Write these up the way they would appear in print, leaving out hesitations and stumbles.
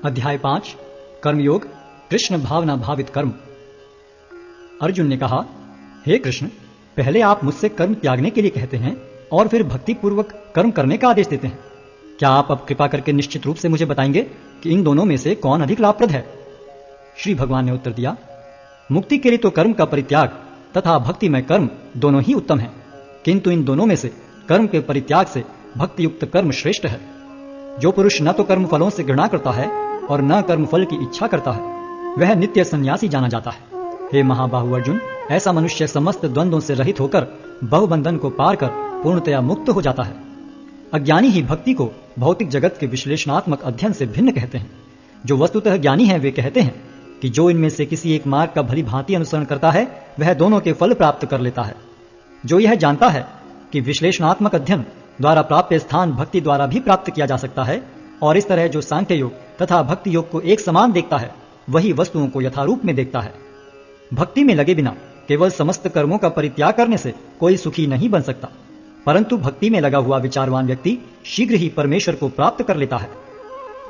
अध्याय 5 कर्मयोग कृष्ण भावना भावित कर्म। अर्जुन ने कहा, हे कृष्ण, पहले आप मुझसे कर्म त्यागने के लिए कहते हैं और फिर भक्ति पूर्वक कर्म करने का आदेश देते हैं। क्या आप अब कृपा करके निश्चित रूप से मुझे बताएंगे कि इन दोनों में से कौन अधिक लाभप्रद है? श्री भगवान ने उत्तर दिया, मुक्ति के लिए तो कर्म का परित्याग तथा भक्ति में कर्म दोनों ही उत्तम है, किंतु इन दोनों में से कर्म के परित्याग से भक्ति युक्त कर्म श्रेष्ठ है। जो पुरुष न तो कर्म फलों से घृणा करता है और न कर्म फल की इच्छा करता है, वह नित्य सन्यासी जाना जाता है। हे महाबाहु अर्जुन, ऐसा मनुष्य समस्त द्वंद्वों से रहित होकर बहुबंधन को पार कर पूर्णतया मुक्त हो जाता है। अज्ञानी ही भक्ति को भौतिक जगत के विश्लेषणात्मक अध्ययन से भिन्न कहते हैं। जो वस्तुतः ज्ञानी है वे कहते हैं कि जो इनमें से किसी एक मार्ग का भली भांति अनुसरण करता है वह दोनों के फल प्राप्त कर लेता है। जो यह जानता है कि विश्लेषणात्मक अध्ययन द्वारा प्राप्त स्थान भक्ति द्वारा भी प्राप्त किया जा सकता है, और इस तरह जो सांख्य योग तथा भक्ति योग को एक समान देखता है वही वस्तुओं को यथारूप में देखता है। भक्ति में लगे बिना केवल समस्त कर्मों का परित्याग करने से कोई सुखी नहीं बन सकता, परंतु भक्ति में लगा हुआ विचारवान व्यक्ति शीघ्र ही परमेश्वर को प्राप्त कर लेता है।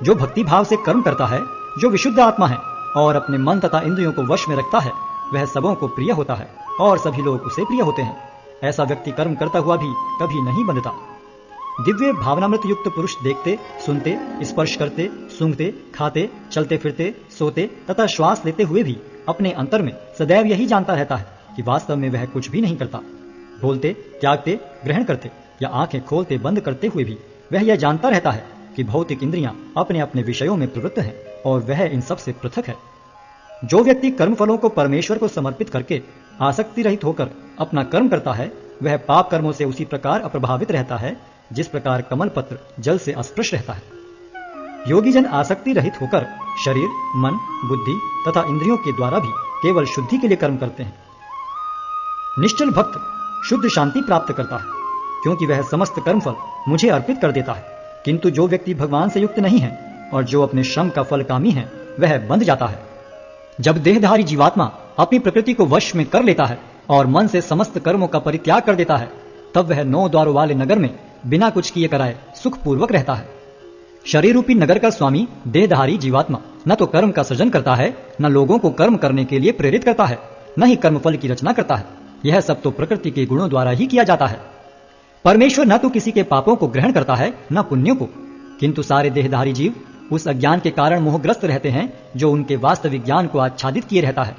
जो भक्ति भाव से कर्म करता है, जो विशुद्ध आत्मा है और अपने मन तथा इंद्रियों को वश में रखता है, वह सबों को प्रिय होता है और सभी लोग उसे प्रिय होते हैं। ऐसा व्यक्ति कर्म करता हुआ भी कभी नहीं बंधता। दिव्य भावनामृत युक्त पुरुष देखते, सुनते, स्पर्श करते, सूंघते, खाते, चलते फिरते, सोते तथा श्वास लेते हुए भी अपने अंतर में सदैव यही जानता रहता है कि वास्तव में वह कुछ भी नहीं करता। बोलते, त्यागते, ग्रहण करते या आंखें खोलते बंद करते हुए भी वह यह जानता रहता है कि भौतिक इंद्रियां अपने अपने विषयों में प्रवृत्त हैं और वह इन सब से पृथक है। जो व्यक्ति कर्मफलों को परमेश्वर को समर्पित करके आसक्ति रहित होकर अपना कर्म करता है, वह पाप कर्मों से उसी प्रकार अप्रभावित रहता है जिस प्रकार कमल पत्र जल से अस्पृश रहता है। योगी जन आसक्ति रहित होकर शरीर, मन, बुद्धि तथा इंद्रियों के द्वारा भी केवल शुद्धि के लिए कर्म करते हैं। निश्चल भक्त शुद्ध शांति प्राप्त करता है, क्योंकि वह समस्त कर्मफल मुझे अर्पित कर देता है। किंतु जो व्यक्ति भगवान से युक्त नहीं है और जो अपने श्रम का फल कामी है, वह बंध जाता है। जब देहधारी जीवात्मा अपनी प्रकृति को वश में कर लेता है और मन से समस्त कर्मों का परित्याग कर देता है, तब वह 9 द्वारों वाले नगर में बिना कुछ किए कराए सुखपूर्वक रहता है। शरीर रूपी नगर का स्वामी देहधारी जीवात्मा न तो कर्म का सृजन करता है, न लोगों को कर्म करने के लिए प्रेरित करता है, न ही कर्मफल की रचना करता है। यह सब तो प्रकृति के गुणों द्वारा ही किया जाता है। परमेश्वर न तो किसी के पापों को ग्रहण करता है न पुण्यों को, किंतु सारे देहधारी जीव उस अज्ञान के कारण मोहग्रस्त रहते हैं जो उनके वास्तविक ज्ञान को आच्छादित किए रहता है।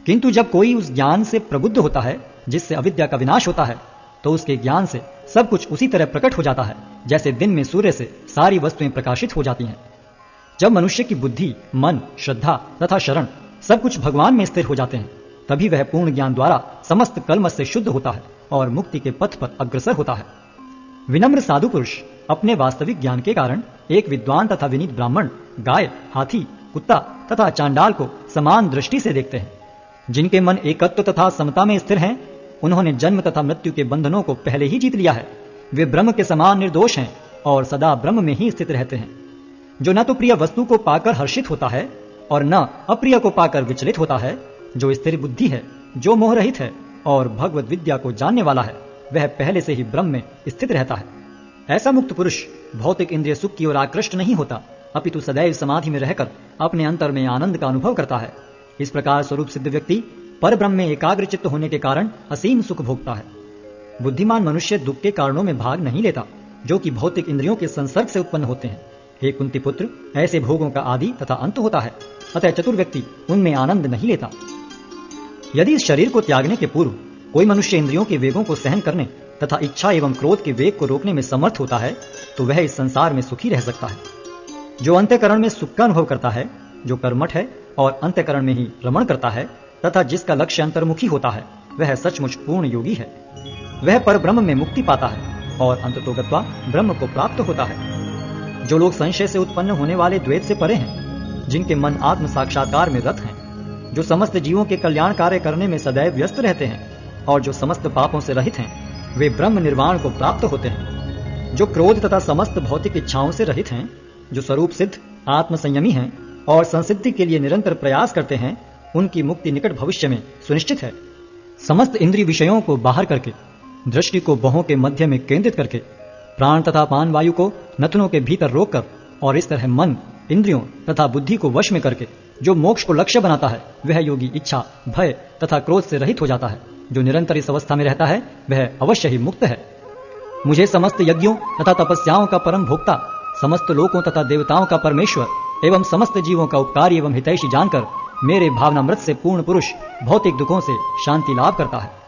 किंतु जब कोई उस ज्ञान से प्रबुद्ध होता है जिससे अविद्या का विनाश होता है, तो उसके ज्ञान से सब कुछ उसी तरह प्रकट हो जाता है जैसे दिन में सूर्य से सारी वस्तुएं प्रकाशित हो जाती हैं। जब मनुष्य की बुद्धि, मन, श्रद्धा तथा शरण सब कुछ भगवान में स्थिर हो जाते हैं, तभी वह पूर्ण ज्ञान द्वारा समस्त कलमश से शुद्ध होता है और मुक्ति के पथ पर अग्रसर होता है। विनम्र साधु पुरुष अपने वास्तविक ज्ञान के कारण एक विद्वान तथा विनीत ब्राह्मण, गाय, हाथी, कुत्ता तथा चांडाल को समान दृष्टि से देखते हैं। जिनके मन एकत्व तथा समता में स्थिर हैं, उन्होंने जन्म तथा मृत्यु के बंधनों को पहले ही जीत लिया है। वे ब्रह्म के समान निर्दोष हैं और सदा ब्रह्म में ही स्थित रहते हैं। जो न तो प्रिय वस्तु को पाकर हर्षित होता है और न अप्रिय को पाकर विचलित होता है, जो स्थिर बुद्धि है, जो मोह रहित है और भगवत विद्या को जानने वाला है, वह पहले से ही ब्रह्म में स्थित रहता है। ऐसा मुक्त पुरुष भौतिक इंद्रिय सुख की ओर आकृष्ट नहीं होता, अपितु सदैव समाधि में रहकर अपने अंतर में आनंद का अनुभव करता है। इस प्रकार स्वरूप सिद्ध व्यक्ति पर ब्रह्म में एकाग्र चित्त होने के कारण असीम सुख भोगता है। बुद्धिमान मनुष्य दुख के कारणों में भाग नहीं लेता, जो कि भौतिक इंद्रियों के संसर्ग से उत्पन्न होते हैं। हे कुंती पुत्र, ऐसे भोगों का आदि तथा अंत होता है, अतः चतुर व्यक्ति उनमें आनंद नहीं लेता। यदि इस शरीर को त्यागने के पूर्व कोई मनुष्य इंद्रियों के वेगों को सहन करने तथा इच्छा एवं क्रोध के वेग को रोकने में समर्थ होता है, तो वह इस संसार में सुखी रह सकता है। जो अंतःकरण में सुख का अनुभव करता है, जो कर्मठ है और अंतःकरण में ही रमण करता है तथा जिसका लक्ष्य अंतर्मुखी होता है, वह सचमुच पूर्ण योगी है। वह पर ब्रह्म में मुक्ति पाता है और अंततोगत्वा ब्रह्म को प्राप्त होता है। जो लोग संशय से उत्पन्न होने वाले द्वैत से परे हैं, जिनके मन आत्म साक्षात्कार में रत हैं, जो समस्त जीवों के कल्याण कार्य करने में सदैव व्यस्त रहते हैं और जो समस्त पापों से रहित हैं, वे ब्रह्म निर्वाण को प्राप्त होते हैं। जो क्रोध तथा समस्त भौतिक इच्छाओं से रहित हैं, जो स्वरूप सिद्ध आत्म संयमी हैं और संसिद्धि के लिए निरंतर प्रयास करते हैं, उनकी मुक्ति निकट भविष्य में सुनिश्चित है। समस्त इंद्रिय विषयों को बाहर करके, दृष्टि को बाहों के मध्य में केंद्रित करके, प्राण तथा पान वायु को नथनों के भीतर रोककर और इस तरह मन इंद्रियों तथा बुद्धि को वश में करके जो मोक्ष को लक्ष्य बनाता है, वह योगी इच्छा, भय तथा क्रोध से रहित हो जाता है। जो निरंतर इस अवस्था में रहता है वह अवश्य ही मुक्त है। मुझे समस्त यज्ञों तथा तपस्याओं का परम भोक्ता, समस्त लोकों तथा देवताओं का परमेश्वर एवं समस्त जीवों का उपकारी एवं हितैषी जानकर मेरे भावनामृत से पूर्ण पुरुष भौतिक दुखों से शांति लाभ करता है।